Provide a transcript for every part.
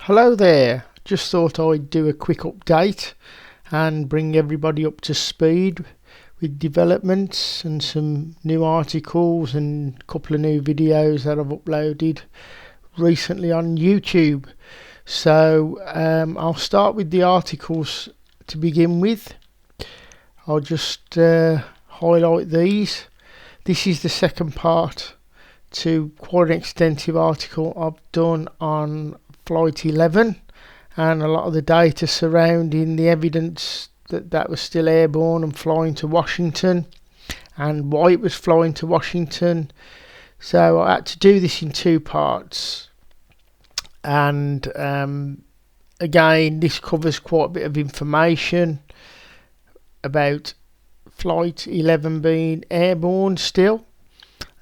Hello there, just thought I'd do a quick update and bring everybody up to speed with developments and some new articles and a couple of new videos that I've uploaded recently on YouTube. So I'll start with the articles to begin with. I'll just highlight these. This is the second part to quite an extensive article I've done on Flight 11 and a lot of the data surrounding the evidence that was still airborne and flying to Washington and why it was flying to Washington. So I had to do this in two parts, and again this covers quite a bit of information about Flight 11 being airborne still.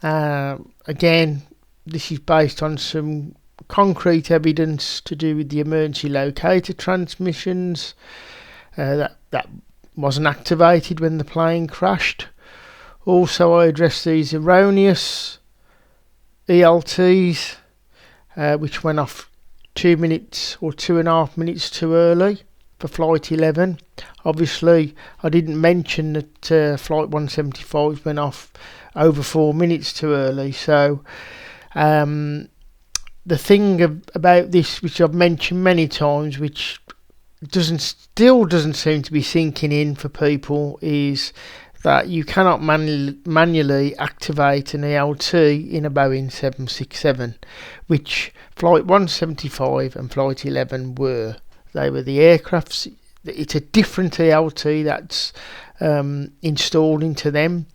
Again, this is based on some concrete evidence to do with the emergency locator transmissions that wasn't activated when the plane crashed. Also, I addressed these erroneous ELTs which went off 2 minutes or 2.5 minutes too early for Flight 11. Obviously, I didn't mention that Flight 175 went off over 4 minutes too early. So the thing about this, which I've mentioned many times, which still doesn't seem to be sinking in for people, is that you cannot manually activate an ELT in a Boeing 767, which Flight 175 and Flight 11 were. They were the aircrafts. It's a different ELT that's installed into them.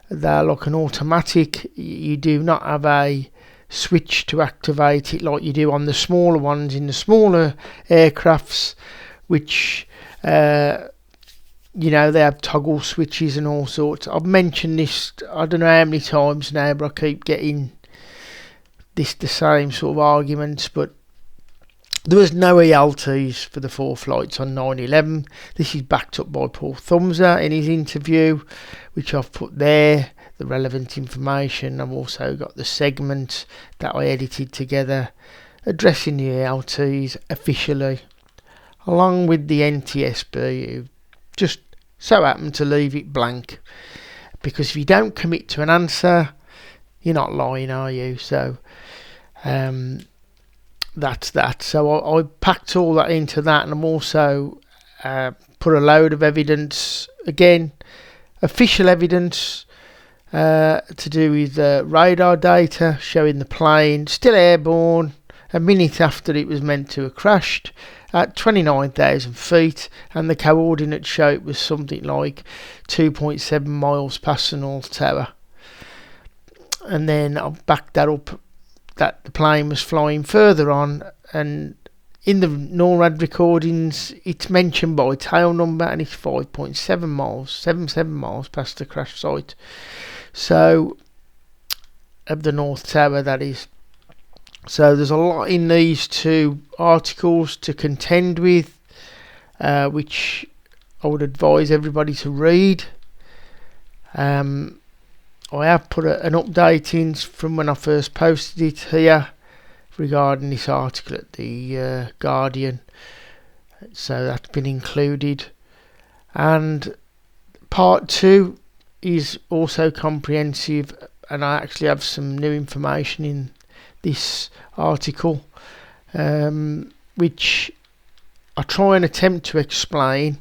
They're like an automatic. You do not have a switch to activate it like you do on the smaller ones in the smaller aircrafts, which they have toggle switches and all sorts. I've mentioned this I don't know how many times now, but I keep getting the same sort of arguments. But there was no ELTs for the 4 flights on 9/11. This is backed up by Paul Thumser in his interview, which I've put there, the relevant information. I've also got the segment that I edited together addressing the ELTs officially, along with the NTSB, who just so happened to leave it blank, because if you don't commit to an answer, you're not lying, are you? So that's that. So I packed all that into that, and I'm also put a load of evidence, again official evidence, to do with radar data showing the plane still airborne a minute after it was meant to have crashed at 29,000 feet, and the coordinates show it was something like 2.7 miles past the North Tower. And then I'll back that up that the plane was flying further on, and in the NORAD recordings it's mentioned by tail number, and it's 5.7 miles, 77 miles past the crash site. So, of the North Tower, that is. So there's a lot in these two articles to contend with, which I would advise everybody to read. I have put an update in from when I first posted it here regarding this article at the Guardian, so that's been included. And part 2 is also comprehensive, and I actually have some new information in this article, which I try and attempt to explain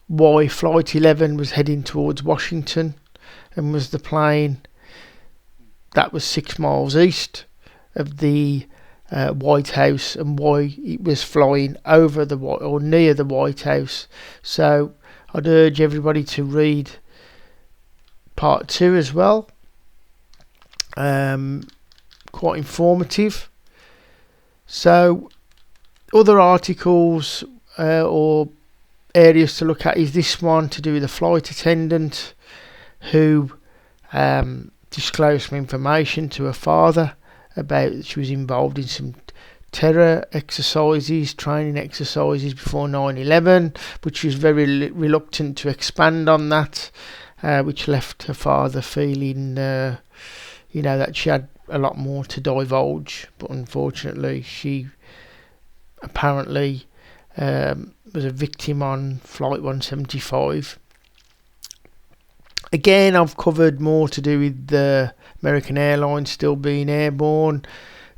why Flight 11 was heading towards Washington and was the plane that was 6 miles east of the White House, and why it was flying over or near the White House. So I'd urge everybody to read part 2 as well. Quite informative. So other articles or areas to look at is this one to do with a flight attendant who disclosed some information to her father about she was involved in some terror exercises, training exercises before 9/11, but she was very reluctant to expand on that, which left her father feeling that she had a lot more to divulge. But unfortunately she apparently was a victim on Flight 175. Again, I've covered more to do with the American Airlines still being airborne.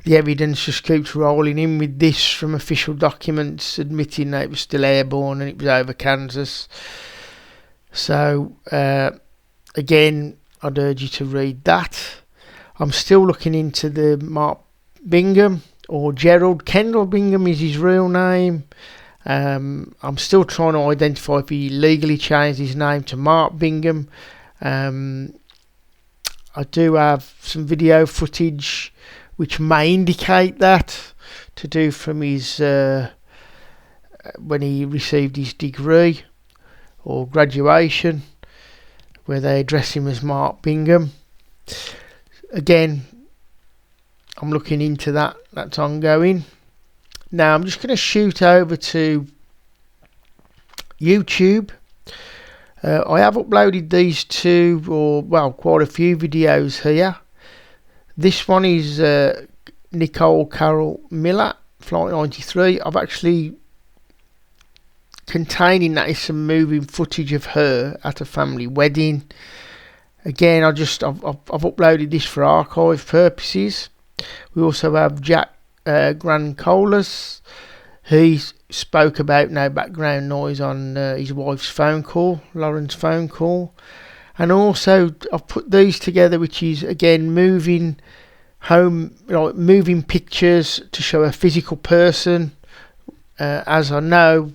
The evidence just keeps rolling in with this from official documents admitting that it was still airborne and it was over Kansas. So, again, I'd urge you to read that. I'm still looking into the Mark Bingham, or Gerald Kendall Bingham is his real name. I'm still trying to identify if he legally changed his name to Mark Bingham. I do have some video footage which may indicate that, to do from his when he received his degree or graduation, where they address him as Mark Bingham. Again, I'm looking into that. That's ongoing. Now I'm just going to shoot over to YouTube. I have uploaded these two, or well, quite a few videos here. This one is Nicole Carol Miller, Flight 93. I've actually, containing that is some moving footage of her at a family wedding. Again, I've uploaded this for archive purposes. We also have Jack Grandcolas. He spoke about no background noise on his wife's phone call, Lauren's phone call. And also I've put these together, which is again moving pictures to show a physical person. As I know,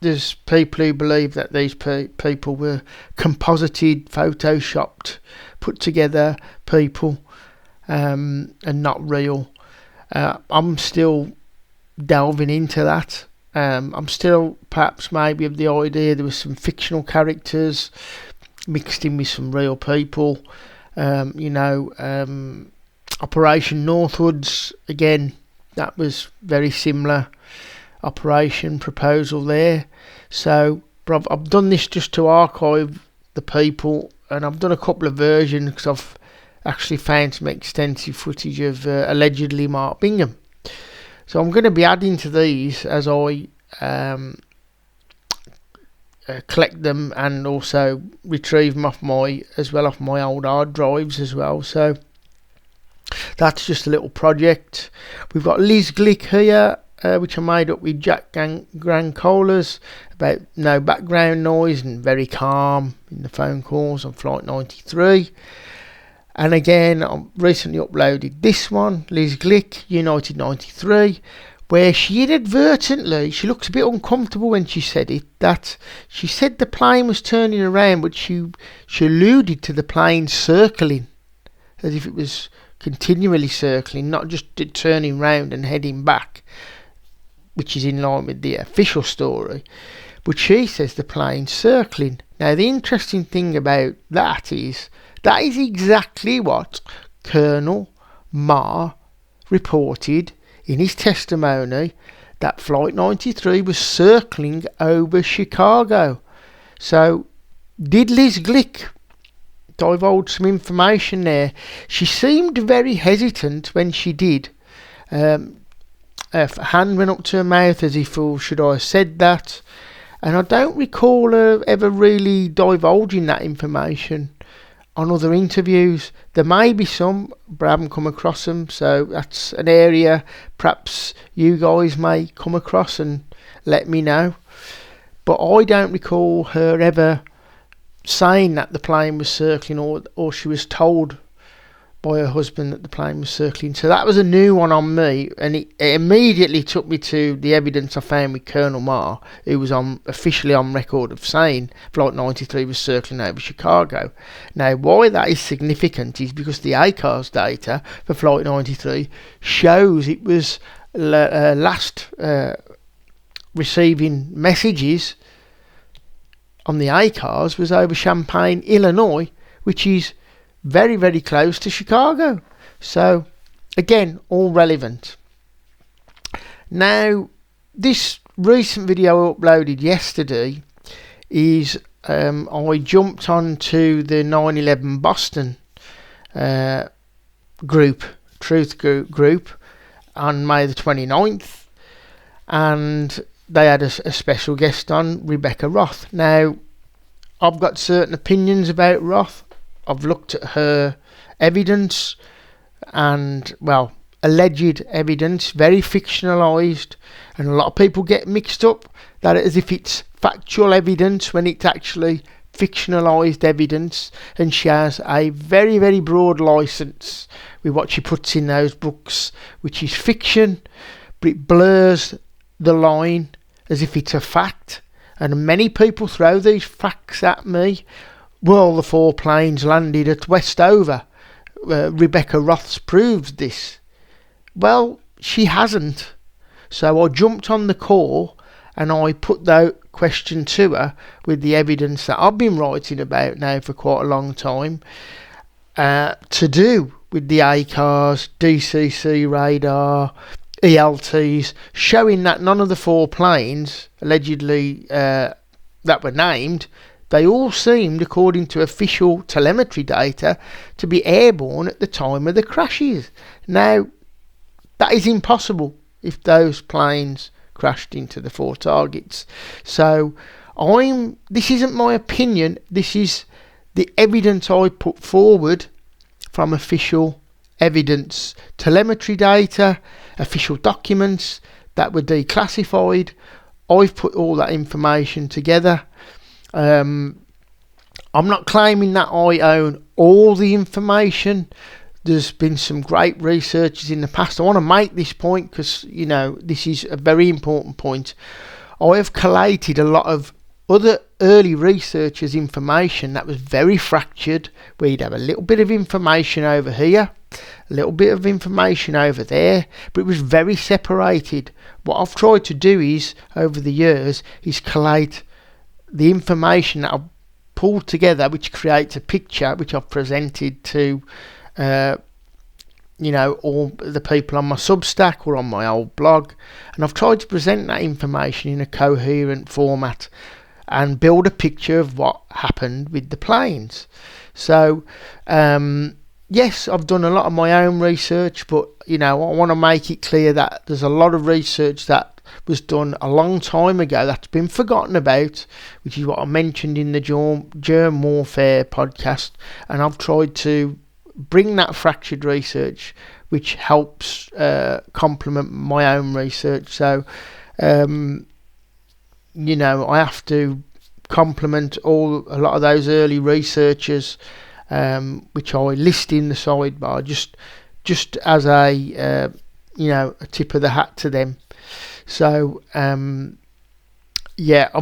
there's people who believe that these people were composited, photoshopped, put together people, and not real. I'm still delving into that. I'm still perhaps maybe of the idea there was some fictional characters mixed in with some real people. Operation Northwoods, again, that was very similar operation proposal there. So I've done this just to archive the people, and I've done a couple of versions because I've actually found some extensive footage of allegedly Mark Bingham. So I'm going to be adding to these as I collect them, and also retrieve them off my old hard drives as well. So that's just a little project. We've got Liz Glick here, which I made up with Jack Grandcolas, about no background noise and very calm in the phone calls on Flight 93. And again, I recently uploaded this one, Liz Glick, United 93, where she inadvertently, she looked a bit uncomfortable when she said it, that she said the plane was turning around, but she alluded to the plane circling, as if it was continually circling, not just turning round and heading back, which is in line with the official story. But she says the plane's circling. Now, the interesting thing about that is exactly what Colonel Marr reported in his testimony, that Flight 93 was circling over Chicago. So, did Liz Glick divulge some information there? She seemed very hesitant when she did. Her hand went up to her mouth as if, oh, should I have said that? And I don't recall her ever really divulging that information on other interviews. There may be some, but I haven't come across them, so that's an area perhaps you guys may come across and let me know. But I don't recall her ever saying that the plane was circling, or she was told by her husband that the plane was circling. So that was a new one on me, and it immediately took me to the evidence I found with Colonel Marr, who was officially on record of saying Flight 93 was circling over Chicago. Now, why that is significant is because the ACARS data for Flight 93 shows it was last receiving messages on the ACARS was over Champaign, Illinois, which is very, very close to Chicago. So, again, all relevant. Now, this recent video I uploaded yesterday is I jumped onto the 9/11 Boston truth group on May the 29th. and they had a special guest on, Rebekah Roth. Now, I've got certain opinions about Roth. I've looked at her evidence and, well, alleged evidence, very fictionalised, and a lot of people get mixed up that as if it's factual evidence when it's actually fictionalised evidence, and she has a very, very broad licence with what she puts in those books, which is fiction, but it blurs the line as if it's a fact. And many people throw these facts at me. Well, the 4 planes landed at Westover. Rebekah Roth proves this. Well, she hasn't. So I jumped on the call and I put that question to her with the evidence that I've been writing about now for quite a long time, to do with the ACARS, DCC radar, ELTs, showing that none of the 4 planes allegedly that were named, they all seemed, according to official telemetry data, to be airborne at the time of the crashes. Now, that is impossible if those planes crashed into the 4 targets. So this isn't my opinion, this is the evidence I put forward from official evidence, telemetry data, official documents that were declassified. I've put all that information together. I'm not claiming that I own all the information. There's been some great researchers in the past. I want to make this point because, this is a very important point. I have collated a lot of other early researchers' information that was very fractured, where you'd have a little bit of information over here, a little bit of information over there, but it was very separated. What I've tried to do is, over the years, is collate the information that I've pulled together, which creates a picture, which I've presented to all the people on my Substack or on my old blog, and I've tried to present that information in a coherent format and build a picture of what happened with the planes. So yes, I've done a lot of my own research, but I want to make it clear that there's a lot of research that was done a long time ago that's been forgotten about, which is what I mentioned in the germ warfare podcast, and I've tried to bring that fractured research which helps complement my own research. So I have to compliment a lot of those early researchers, which I list in the sidebar, just as a tip of the hat to them. So I've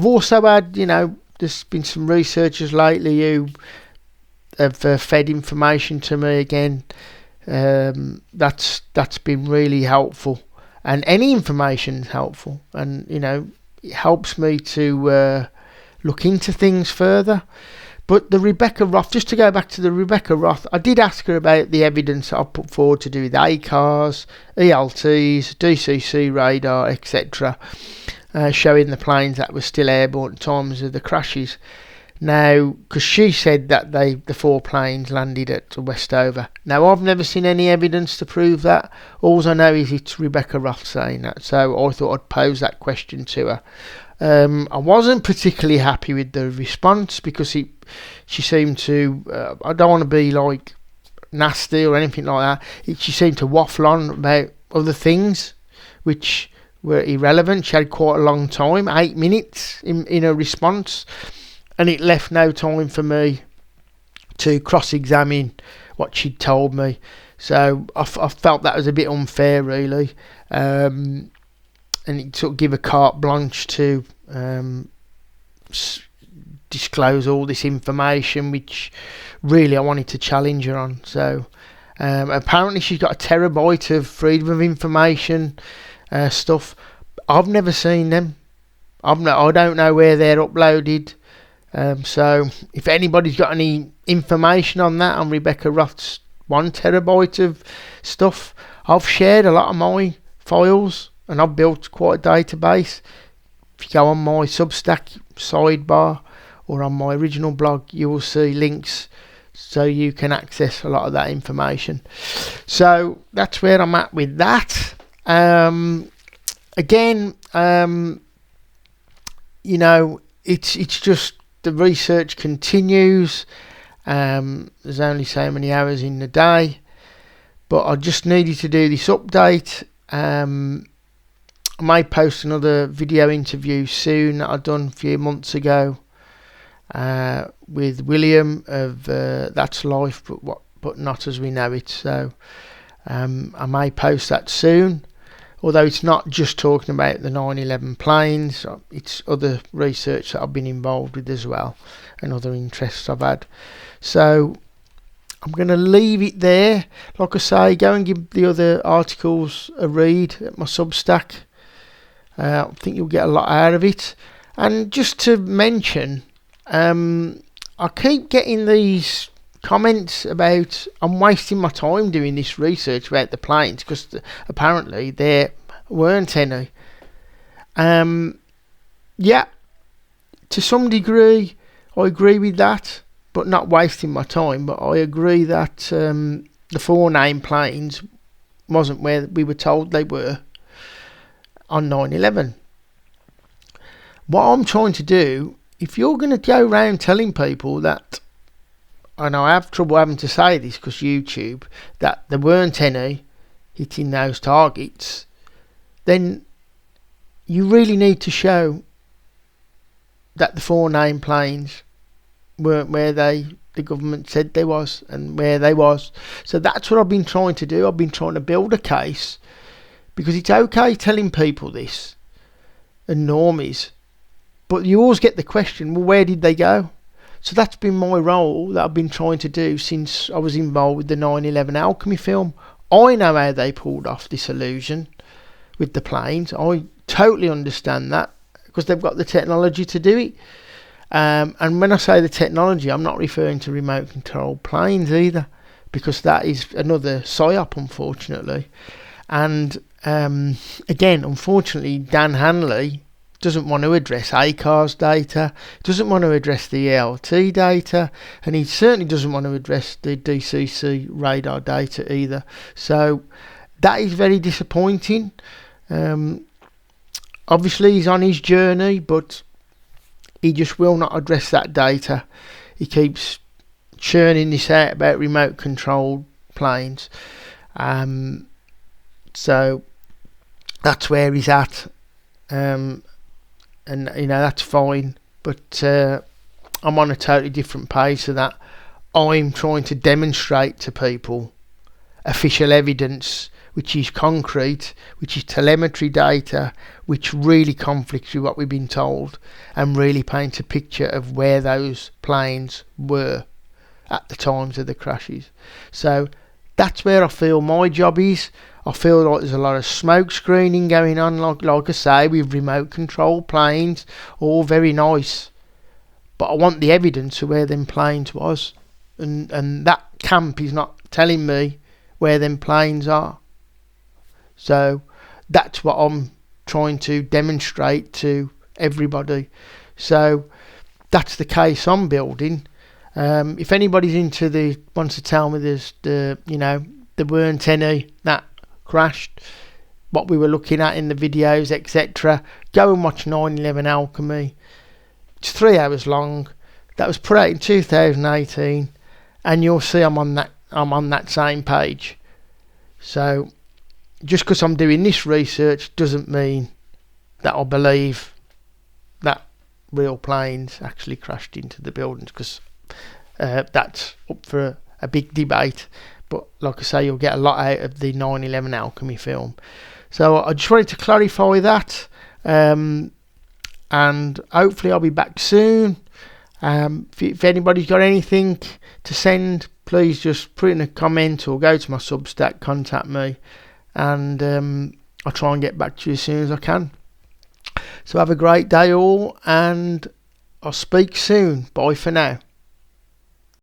also had, there's been some researchers lately who have fed information to me again. That's been really helpful, and any information is helpful, and it helps me to look into things further. But the Rebekah Roth, just to go back to the Rebekah Roth, I did ask her about the evidence that I put forward to do with ACARS, ELTs, DCC radar, etc., showing the planes that were still airborne at times of the crashes. Now, because she said that the 4 planes landed at Westover. Now, I've never seen any evidence to prove that. All I know is it's Rebekah Roth saying that. So I thought I'd pose that question to her. I wasn't particularly happy with the response because she seemed to, I don't want to be like nasty or anything like that. She seemed to waffle on about other things which were irrelevant. She had quite a long time, 8 minutes in her response, and it left no time for me to cross-examine what she'd told me. So I felt that was a bit unfair, really. And it sort of give a carte blanche to disclose all this information, which really I wanted to challenge her on. So apparently she's got a terabyte of freedom of information stuff. I've never seen them. I don't know where they're uploaded. So if anybody's got any information on that, on Rebekah Roth's 1 terabyte of stuff, I've shared a lot of my files and I've built quite a database. If you go on my Substack sidebar or on my original blog, you will see links so you can access a lot of that information. So that's where I'm at with that. again, it's just the research continues. There's only so many hours in the day, but I just needed to do this update. I may post another video interview soon that I've done a few months ago with William of That's Life, but not as we know it. So I may post that soon. Although it's not just talking about the 9/11 planes, it's other research that I've been involved with as well, and other interests I've had. So I'm going to leave it there. Like I say, go and give the other articles a read at my Substack. I think you'll get a lot out of it. And just to mention, I keep getting these comments about I'm wasting my time doing this research about the planes because apparently there weren't any. Yeah, to some degree I agree with that, but not wasting my time. But I agree that the 4 named planes wasn't where we were told they were on 9/11. What I'm trying to do, if you're going to go around telling people that, and I have trouble having to say this because YouTube, that there weren't any hitting those targets, then you really need to show that the 4 named planes weren't where the government said they was and where they was. So that's what I've been trying to do. I've been trying to build a case, because it's okay telling people this and normies, but you always get the question, well, where did they go? So that's been my role that I've been trying to do since I was involved with the 9/11 Alchemy film. I know how they pulled off this illusion with the planes. I totally understand that because they've got the technology to do it. And when I say the technology, I'm not referring to remote controlled planes either, because that is another PSYOP, unfortunately. And again, unfortunately, Dan Hanley doesn't want to address ACAR's data, doesn't want to address the ELT data, and he certainly doesn't want to address the DCC radar data either. So that is very disappointing. Obviously he's on his journey, but he just will not address that data. He keeps churning this out about remote controlled planes. So that's where he's at. And that's fine, but I'm on a totally different page to that. I'm trying to demonstrate to people official evidence which is concrete, which is telemetry data, which really conflicts with what we've been told, and really paints a picture of where those planes were at the times of the crashes. So that's where I feel my job is. I feel like there's a lot of smoke screening going on, like I say, with remote control planes, all very nice. But I want the evidence of where them planes was. And that camp is not telling me where them planes are. So that's what I'm trying to demonstrate to everybody. So that's the case I'm building. If anybody's wants to tell me there weren't any that crashed, what we were looking at in the videos, etc., go and watch 9/11 Alchemy. It's 3 hours long. That was put out in 2018, and you'll see I'm on that same page. So just because I'm doing this research doesn't mean that I believe that real planes actually crashed into the buildings, because that's up for a big debate. But like I say, you'll get a lot out of the 9/11 Alchemy film. So I just wanted to clarify that, and hopefully I'll be back soon. If anybody's got anything to send, please just put in a comment or go to my Substack, contact me, and I'll try and get back to you as soon as I can. So have a great day all, and I'll speak soon. Bye for now.